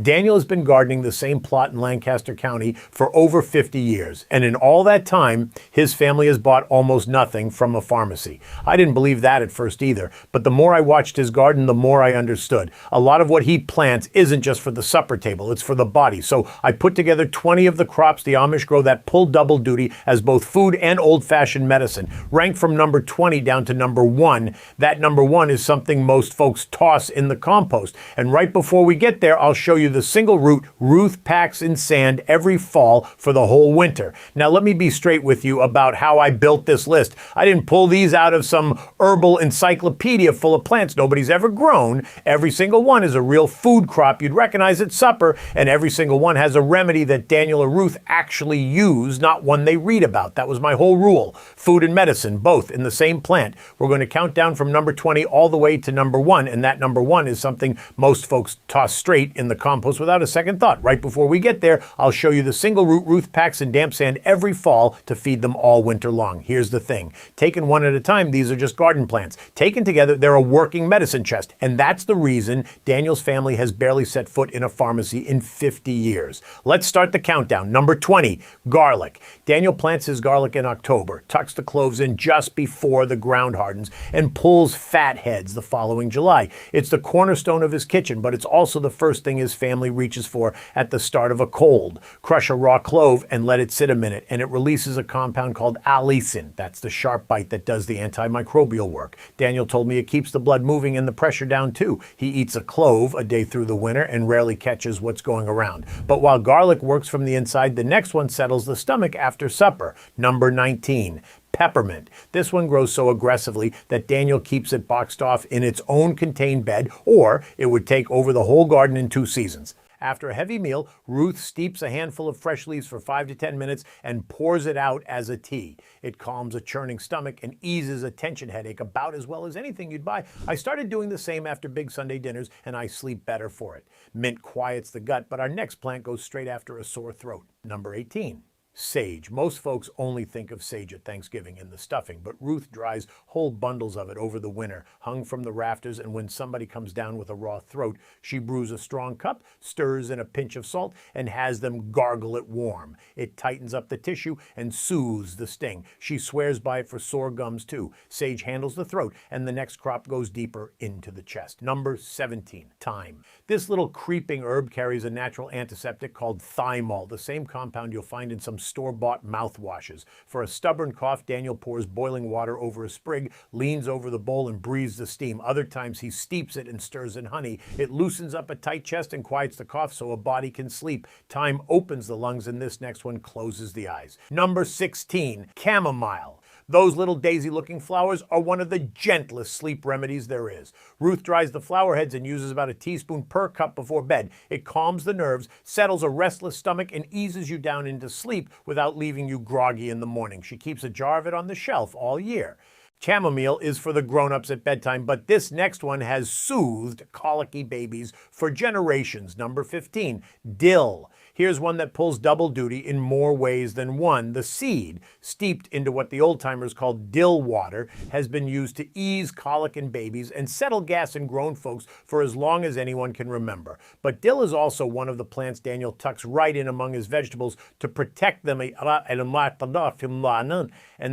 Daniel has been gardening the same plot in Lancaster County for over 50 years, and in all that time, his family has bought almost nothing from a pharmacy. I didn't believe that at first either, but the more I watched his garden, the more I understood. A lot of what he plants isn't just for the supper table, it's for the body. So I put together 20 of the crops the Amish grow that pull double duty as both food and old-fashioned medicine. Ranked from number 20 down to number 1, that number 1 is something most folks toss in the compost. And right before we get there, I'll show you the single root Ruth packs in sand every fall for the whole winter. Now let me be straight with you about how I built this list. I didn't pull these out of some herbal encyclopedia full of plants nobody's ever grown. Every single one is a real food crop you'd recognize at supper, and every single one has a remedy that Daniel or Ruth actually use, not one they read about. That was my whole rule. Food and medicine, both in the same plant. We're going to count down from number 20 all the way to number 1, and that number 1 is something most folks toss straight in the compost without a second thought. Right before we get there, I'll show you the single root Ruth packs in damp sand every fall to feed them all winter long. Here's the thing. Taken one at a time, these are just garden plants. Taken together, they're a working medicine chest, and that's the reason Daniel's family has barely set foot in a pharmacy in 50 years. Let's start the countdown. Number 20, garlic. Daniel plants his garlic in October, tucks the cloves in just before the ground hardens, and pulls fat heads the following July. It's the cornerstone of his kitchen, but it's also the first thing his family reaches for at the start of a cold. Crush a raw clove and let it sit a minute, and it releases a compound called allicin. That's the sharp bite that does the antimicrobial work. Daniel told me it keeps the blood moving and the pressure down too. He eats a clove a day through the winter and rarely catches what's going around. But while garlic works from the inside, the next one settles the stomach after supper. Number 19. Peppermint. This one grows so aggressively that Daniel keeps it boxed off in its own contained bed, or it would take over the whole garden in 2 seasons. After a heavy meal, Ruth steeps a handful of fresh leaves for 5 to 10 minutes and pours it out as a tea. It calms a churning stomach and eases a tension headache about as well as anything you'd buy. I started doing the same after big Sunday dinners, and I sleep better for it. Mint quiets the gut, but our next plant goes straight after a sore throat. Number 18. Sage. Most folks only think of sage at Thanksgiving in the stuffing, but Ruth dries whole bundles of it over the winter, hung from the rafters, and when somebody comes down with a raw throat, she brews a strong cup, stirs in a pinch of salt, and has them gargle it warm. It tightens up the tissue and soothes the sting. She swears by it for sore gums too. Sage handles the throat, and the next crop goes deeper into the chest. Number 17, thyme. This little creeping herb carries a natural antiseptic called thymol, the same compound you'll find in some store-bought mouthwashes. For a stubborn cough, Daniel pours boiling water over a sprig, leans over the bowl and breathes the steam. Other times he steeps it and stirs in honey. It loosens up a tight chest and quiets the cough so a body can sleep. Thyme opens the lungs, and this next one closes the eyes. Number 16, chamomile. Those little daisy-looking flowers are one of the gentlest sleep remedies there is. Ruth dries the flower heads and uses about a teaspoon per cup before bed. It calms the nerves, settles a restless stomach, and eases you down into sleep without leaving you groggy in the morning. She keeps a jar of it on the shelf all year. Chamomile is for the grown-ups at bedtime, but this next one has soothed colicky babies for generations. Number 15, dill. Here's one that pulls double duty in more ways than one. The seed, steeped into what the old-timers call dill water, has been used to ease colic in babies and settle gas in grown folks for as long as anyone can remember. But dill is also one of the plants Daniel tucks right in among his vegetables to protect them, and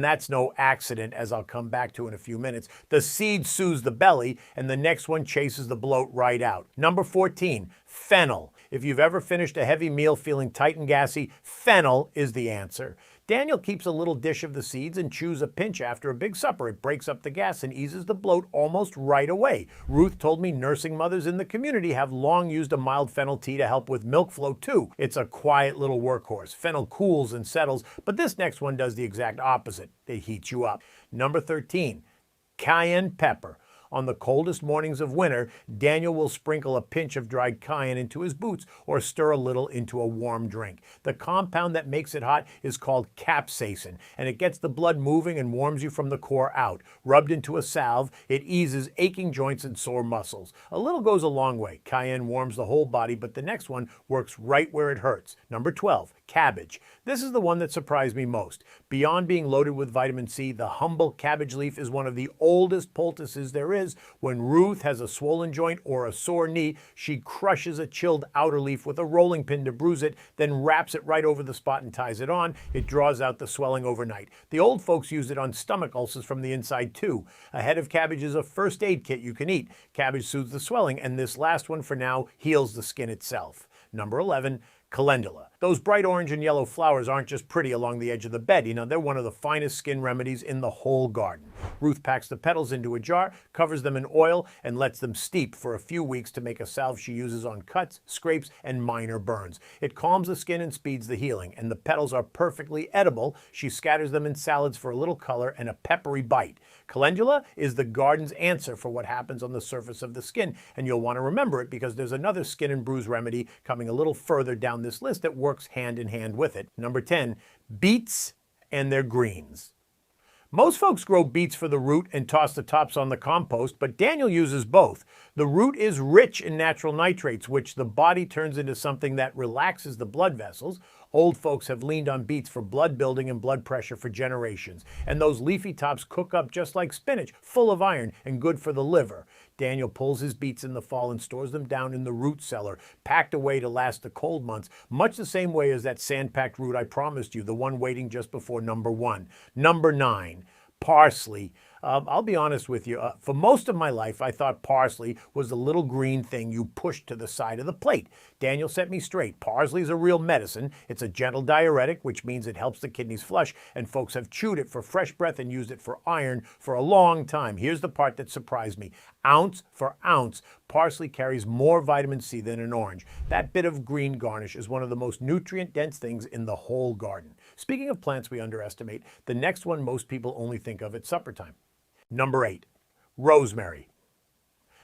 that's no accident, as I'll come back to in a few minutes. The seed soothes the belly, and the next one chases the bloat right out. Number 14, fennel. If you've ever finished a heavy meal feeling tight and gassy, fennel is the answer. Daniel keeps a little dish of the seeds and chews a pinch after a big supper. It breaks up the gas and eases the bloat almost right away. Ruth told me nursing mothers in the community have long used a mild fennel tea to help with milk flow too. It's a quiet little workhorse. Fennel cools and settles, but this next one does the exact opposite. It heats you up. Number 13, cayenne pepper. On the coldest mornings of winter, Daniel will sprinkle a pinch of dried cayenne into his boots or stir a little into a warm drink. The compound that makes it hot is called capsaicin, and it gets the blood moving and warms you from the core out. Rubbed into a salve, it eases aching joints and sore muscles. A little goes a long way. Cayenne warms the whole body, but the next one works right where it hurts. Number 12, Cabbage. This is the one that surprised me most. Beyond being loaded with vitamin C, the humble cabbage leaf is one of the oldest poultices there is. When Ruth has a swollen joint or a sore knee, she crushes a chilled outer leaf with a rolling pin to bruise it, then wraps it right over the spot and ties it on. It draws out the swelling overnight. The old folks used it on stomach ulcers from the inside too. A head of cabbage is a first aid kit you can eat. Cabbage soothes the swelling, and this last one for now heals the skin itself. Number 11, calendula. Those bright orange and yellow flowers aren't just pretty along the edge of the bed. They're one of the finest skin remedies in the whole garden. Ruth packs the petals into a jar, covers them in oil, and lets them steep for a few weeks to make a salve she uses on cuts, scrapes, and minor burns. It calms the skin and speeds the healing, and the petals are perfectly edible. She scatters them in salads for a little color and a peppery bite. Calendula is the garden's answer for what happens on the surface of the skin, and you'll want to remember it because there's another skin and bruise remedy coming a little further down this list that works hand in hand with it. Number 10, beets and their greens. Most folks grow beets for the root and toss the tops on the compost, but Daniel uses both. The root is rich in natural nitrates, which the body turns into something that relaxes the blood vessels. Old folks have leaned on beets for blood building and blood pressure for generations. And those leafy tops cook up just like spinach, full of iron and good for the liver. Daniel pulls his beets in the fall and stores them down in the root cellar, packed away to last the cold months, much the same way as that sand-packed root I promised you, the one waiting just before number 1. Number 9, parsley. I'll be honest with you, for most of my life, I thought parsley was the little green thing you pushed to the side of the plate. Daniel set me straight. Parsley is a real medicine. It's a gentle diuretic, which means it helps the kidneys flush, and folks have chewed it for fresh breath and used it for iron for a long time. Here's the part that surprised me. Ounce for ounce, parsley carries more vitamin C than an orange. That bit of green garnish is one of the most nutrient-dense things in the whole garden. Speaking of plants we underestimate, the next one most people only think of at supper time. Number 8, rosemary.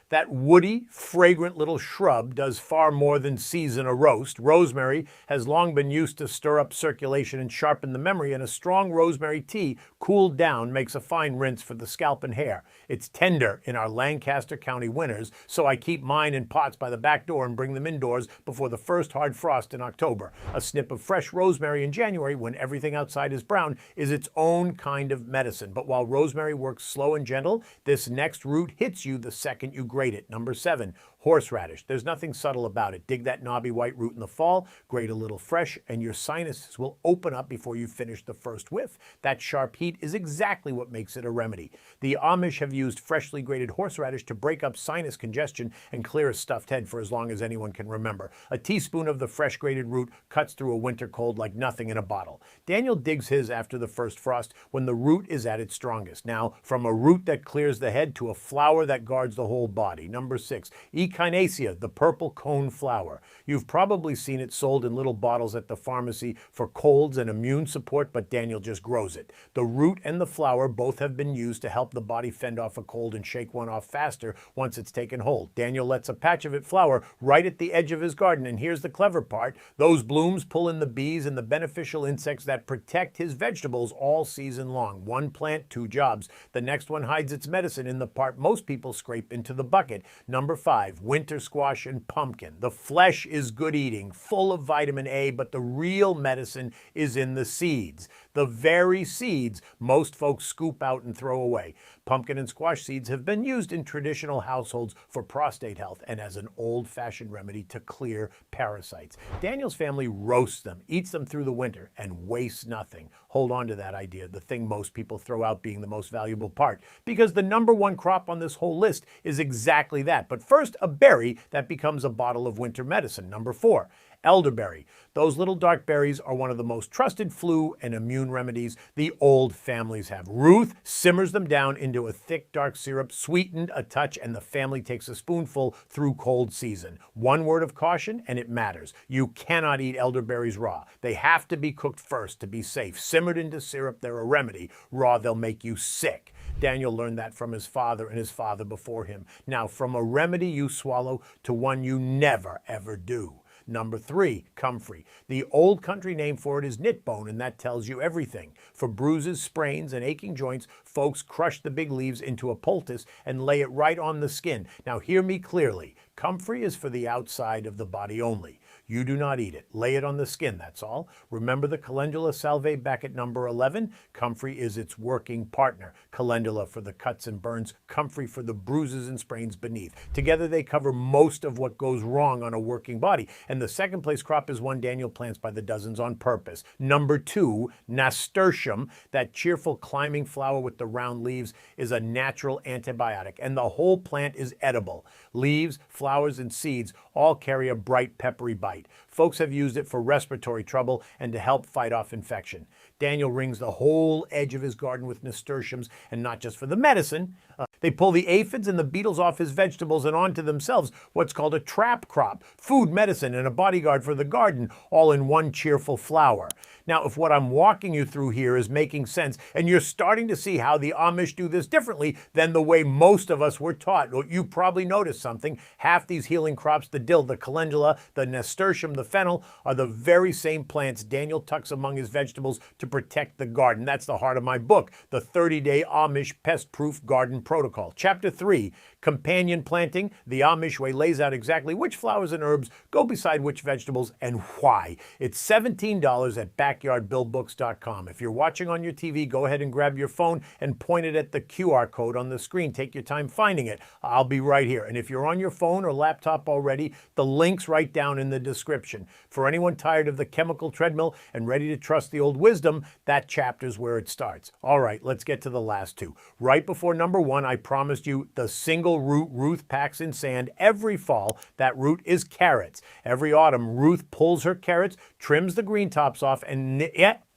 That woody, fragrant little shrub does far more than season a roast. Rosemary has long been used to stir up circulation and sharpen the memory, and a strong rosemary tea, cooled down, makes a fine rinse for the scalp and hair. It's tender in our Lancaster County winters, so I keep mine in pots by the back door and bring them indoors before the first hard frost in October. A snip of fresh rosemary in January, when everything outside is brown, is its own kind of medicine. But while rosemary works slow and gentle, this next root hits you the second you grate it. Number 7, horseradish. There's nothing subtle about it. Dig that knobby white root in the fall, grate a little fresh, and your sinuses will open up before you finish the first whiff. That sharp heat is exactly what makes it a remedy. The Amish have used freshly grated horseradish to break up sinus congestion and clear a stuffed head for as long as anyone can remember. A teaspoon of the fresh grated root cuts through a winter cold like nothing in a bottle. Daniel digs his after the first frost when the root is at its strongest. Now, from a root that clears the head to a flower that guards the whole body. Number 6, Echinacea, the purple cone flower. You've probably seen it sold in little bottles at the pharmacy for colds and immune support, but Daniel just grows it. The root and the flower both have been used to help the body fend off a cold and shake one off faster once it's taken hold. Daniel lets a patch of it flower right at the edge of his garden, and here's the clever part. Those blooms pull in the bees and the beneficial insects that protect his vegetables all season long. One plant, 2 jobs. The next one hides its medicine in the part most people scrape into the bucket. Number 5, winter squash and pumpkin. The flesh is good eating, full of vitamin A, but the real medicine is in the seeds. The very seeds most folks scoop out and throw away. Pumpkin and squash seeds have been used in traditional households for prostate health and as an old-fashioned remedy to clear parasites. Daniel's family roasts them, eats them through the winter, and wastes nothing. Hold on to that idea, the thing most people throw out being the most valuable part, because the number 1 crop on this whole list is exactly that. But first, a berry that becomes a bottle of winter medicine. Number 4, elderberry. Those little dark berries are one of the most trusted flu and immune remedies the old families have. Ruth simmers them down into a thick, dark syrup, sweetened a touch, and the family takes a spoonful through cold season. One word of caution, and it matters. You cannot eat elderberries raw. They have to be cooked first to be safe. Simmered into syrup, they're a remedy. Raw, they'll make you sick. Daniel learned that from his father and his father before him. Now, from a remedy you swallow to one you never, ever do. Number 3, comfrey. The old country name for it is knitbone, and that tells you everything. For bruises, sprains, and aching joints, folks crush the big leaves into a poultice and lay it right on the skin. Now hear me clearly. Comfrey is for the outside of the body only. You do not eat it. Lay it on the skin, that's all. Remember the calendula salve back at number 11? Comfrey is its working partner. Calendula for the cuts and burns, comfrey for the bruises and sprains beneath. Together they cover most of what goes wrong on a working body. And the second place crop is one Daniel plants by the dozens on purpose. Number 2, nasturtium, that cheerful climbing flower with the round leaves, is a natural antibiotic, and the whole plant is edible. Leaves, flowers, and seeds all carry a bright, peppery bite. Folks have used it for respiratory trouble and to help fight off infection. Daniel rings the whole edge of his garden with nasturtiums, and not just for the medicine. They pull the aphids and the beetles off his vegetables and onto themselves, what's called a trap crop, food, medicine, and a bodyguard for the garden, all in one cheerful flower. Now, if what I'm walking you through here is making sense, and you're starting to see how the Amish do this differently than the way most of us were taught, you probably noticed something. Half these healing crops, the dill, the calendula, the nasturtium, the fennel, are the very same plants Daniel tucks among his vegetables to protect the garden. That's the heart of my book, the 30-day Amish Pest-Proof Garden Protocol. Chapter 3, Companion Planting. The Amish way lays out exactly which flowers and herbs go beside which vegetables and why. It's $17 at backyardbuildbooks.com. If you're watching on your TV, go ahead and grab your phone and point it at the QR code on the screen. Take your time finding it. I'll be right here. And if you're on your phone or laptop already, the link's right down in the description. For anyone tired of the chemical treadmill and ready to trust the old wisdom, that chapter's where it starts. All right, let's get to the last two. Right before number 1, I promised you the single root Ruth packs in sand every fall. That root is carrots. Every autumn, Ruth pulls her carrots, trims the green tops off, and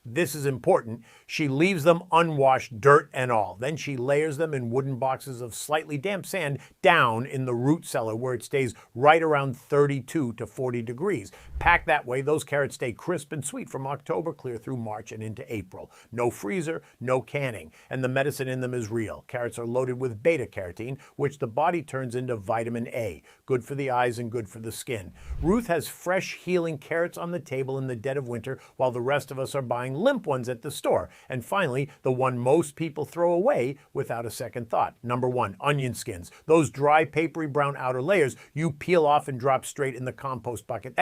this is important, she leaves them unwashed, dirt and all. Then she layers them in wooden boxes of slightly damp sand down in the root cellar, where it stays right around 32 to 40 degrees. Packed that way, those carrots stay crisp and sweet from October clear through March and into April. No freezer, no canning, and the medicine in them is real. Carrots are loaded with beta-carotene, which the body turns into vitamin A. Good for the eyes and good for the skin. Ruth has fresh, healing carrots on the table in the dead of winter, while the rest of us are buying limp ones at the store. And finally, the one most people throw away without a second thought. Number 1, onion skins. Those dry, papery brown outer layers you peel off and drop straight in the compost bucket.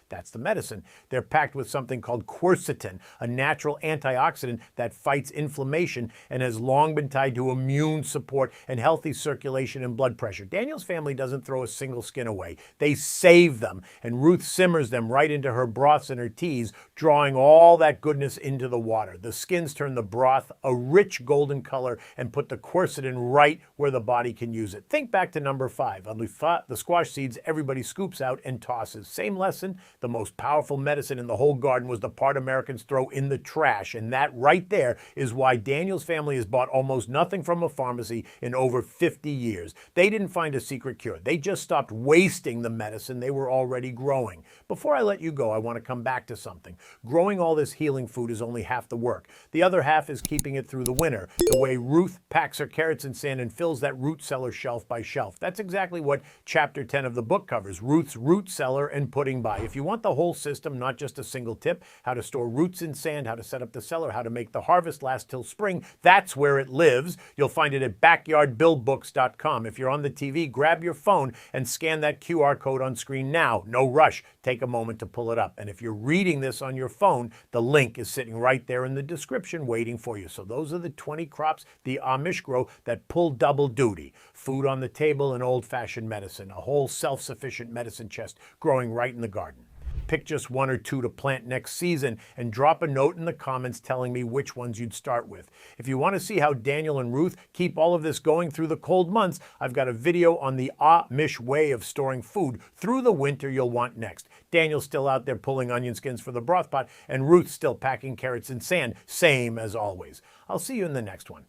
That's the medicine. They're packed with something called quercetin, a natural antioxidant that fights inflammation and has long been tied to immune support and healthy circulation and blood pressure. Daniel's family doesn't throw a single skin away. They save them, and Ruth simmers them right into her broths and her teas, drawing all that goodness into the water. The skins turn the broth a rich golden color and put the quercetin right where the body can use it. Think back to number 5. On the squash seeds everybody scoops out and tosses. Same lesson. The most powerful medicine in the whole garden was the part Americans throw in the trash, and that right there is why Daniel's family has bought almost nothing from a pharmacy in over 50 years. They didn't find a secret cure. They just stopped wasting the medicine they were already growing. Before I let you go, I want to come back to something. Growing all this healing food is only half the work. The other half is keeping it through the winter, the way Ruth packs her carrots in sand and fills that root cellar shelf by shelf. That's exactly what Chapter 10 of the book covers, Ruth's root cellar and putting by. If you want the whole system, not just a single tip, how to store roots in sand, how to set up the cellar, how to make the harvest last till spring, that's where it lives. You'll find it at backyardbuildbooks.com. If you're on the TV, grab your phone and scan that QR code on screen now. No rush. Take a moment to pull it up. And if you're reading this on your phone, the link is sitting right there in the description waiting for you. So those are the 20 crops the Amish grow that pull double duty. Food on the table and old-fashioned medicine. A whole self-sufficient medicine chest growing right in the garden. Pick just 1 or 2 to plant next season and drop a note in the comments telling me which ones you'd start with. If you want to see how Daniel and Ruth keep all of this going through the cold months, I've got a video on the Amish way of storing food through the winter you'll want next. Daniel's still out there pulling onion skins for the broth pot, and Ruth's still packing carrots in sand, same as always. I'll see you in the next one.